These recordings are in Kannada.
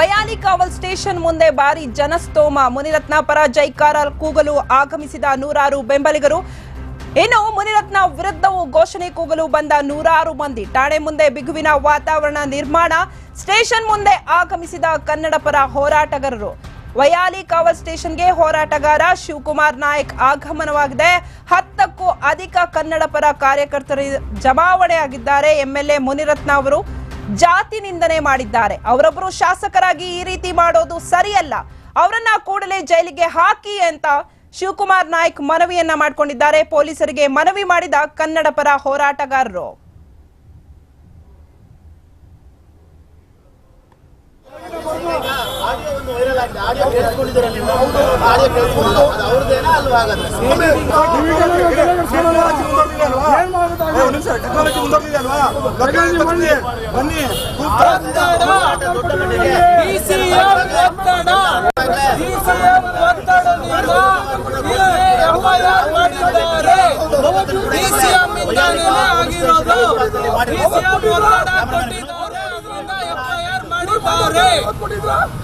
ವಯಾಲಿ ಕಾವಲ್ ಸ್ಟೇಷನ್ ಮುಂದೆ ಭಾರಿ ಜನಸ್ತೋಮ. ಮುನಿರತ್ನ ಪರ ಜೈಕಾರ ಕೂಗಲು ಆಗಮಿಸಿದ ನೂರಾರು ಬೆಂಬಲಿಗರು. ಇನ್ನು ಮುನಿರತ್ನ ವಿರುದ್ಧವೂ ಘೋಷಣೆ ಕೂಗಲು ಬಂದ ನೂರಾರು ಮಂದಿ. ಠಾಣೆ ಮುಂದೆ ಬಿಗುವಿನ ವಾತಾವರಣ ನಿರ್ಮಾಣ. ಸ್ಟೇಷನ್ ಮುಂದೆ ಆಗಮಿಸಿದ ಕನ್ನಡ ಪರ ಹೋರಾಟಗಾರರು. ವಯಾಲಿ ಕಾವಲ್ ಸ್ಟೇಷನ್ಗೆ ಹೋರಾಟಗಾರ ಶಿವಕುಮಾರ್ ನಾಯಕ್ ಆಗಮನವಾಗಿದೆ. 10ಕ್ಕೂ ಅಧಿಕ ಕನ್ನಡ ಪರ ಕಾರ್ಯಕರ್ತರು ಜಮಾವಣೆಯಾಗಿದ್ದಾರೆ. ಎಂಎಲ್ಎ ಮುನಿರತ್ನ ಅವರು ಜಾತಿ ನಿಂದನೆ ಮಾಡಿದ್ದಾರೆ. ಅವರೊಬ್ಬರು ಶಾಸಕರಾಗಿ ಈ ರೀತಿ ಮಾಡೋದು ಸರಿಯಲ್ಲ, ಅವರನ್ನ ಕೂಡಲೇ ಜೈಲಿಗೆ ಹಾಕಿ ಅಂತ ಶಿವಕುಮಾರ್ ನಾಯಕ್ ಮನವಿಯನ್ನ ಮಾಡಿಕೊಂಡಿದ್ದಾರೆ. ಪೊಲೀಸರಿಗೆ ಮನವಿ ಮಾಡಿದ ಕನ್ನಡ ಪರ ಹೋರಾಟಗಾರರು.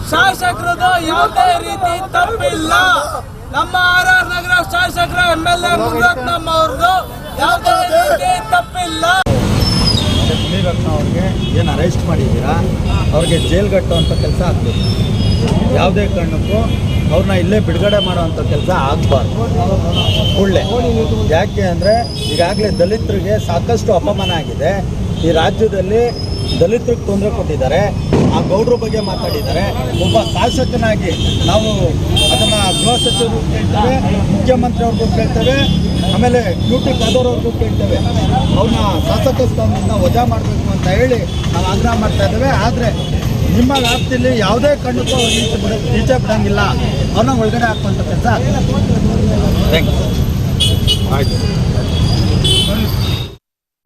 ಶಾಸಕರದು ಯಾವುದೇ ರೀತಿ ತಪ್ಪಿಲ್ಲ. ನಮ್ಮ RR ನಗರ ಶಾಸಕರ MLA ಮುನಿರತ್ನಮ್ಮ ಅವ್ರದ್ದು ಯಾವುದೇ ರೀತಿ ತಪ್ಪಿಲ್ಲ. ಮುನಿರತ್ನ ಅವ್ರಿಗೆ ಏನು ಅರೆಸ್ಟ್ ಮಾಡಿದ್ದೀರಾ, ಅವ್ರಿಗೆ ಜೈಲ್ ಕಟ್ಟುವಂಥ ಕೆಲಸ ಆಗಬೇಕು. ಯಾವುದೇ ಕಾರಣಕ್ಕೂ ಅವ್ರನ್ನ ಇಲ್ಲೇ ಬಿಡುಗಡೆ ಮಾಡುವಂಥ ಕೆಲಸ ಆಗಬಾರ್ದು ಕೂಡಲೇ. ಯಾಕೆ ಅಂದರೆ ಈಗಾಗಲೇ ದಲಿತರಿಗೆ ಸಾಕಷ್ಟು ಅಪಮಾನ ಆಗಿದೆ. ಈ ರಾಜ್ಯದಲ್ಲಿ ದಲಿತರಿಗೆ ತೊಂದರೆ ಕೊಟ್ಟಿದ್ದಾರೆ. ಆ ಗೌಡ್ರ ಬಗ್ಗೆ ಮಾತಾಡಿದ್ದಾರೆ. ಒಬ್ಬ ಶಾಸಕನಾಗಿ ನಾವು ಅದನ್ನು ಗೃಹ ಸಚಿವರು ಕೇಳ್ತೇವೆ, ಮುಖ್ಯಮಂತ್ರಿ ಅವ್ರಿಗೂ ಕೇಳ್ತೇವೆ, ಆಮೇಲೆ ಡ್ಯೂಟಿ ಕದೋರವ್ರಿಗೂ ಕೇಳ್ತೇವೆ. ಅವ್ರನ್ನ ಶಾಸಕ ಸ್ಥಾನದಿಂದ ವಜಾ ಮಾಡಬೇಕು ಅಂತ ಹೇಳಿ ನಾವು ಆಗ್ರಹ ಮಾಡ್ತಾ ಇದ್ದೇವೆ. ಆದರೆ ನಿಮ್ಮ ವ್ಯಾಪ್ತಿಯಲ್ಲಿ ಯಾವುದೇ ಕಾರಣಕ್ಕೂ ಈಚೆ ಬಿಡೋಂಗಿಲ್ಲ. ಅವ್ರನ್ನ ಒಳಗಡೆ ಹಾಕುವಂಥ ಕೆಲಸ ಆಗ್ತದೆ. Thank you. ಆಯಿತು.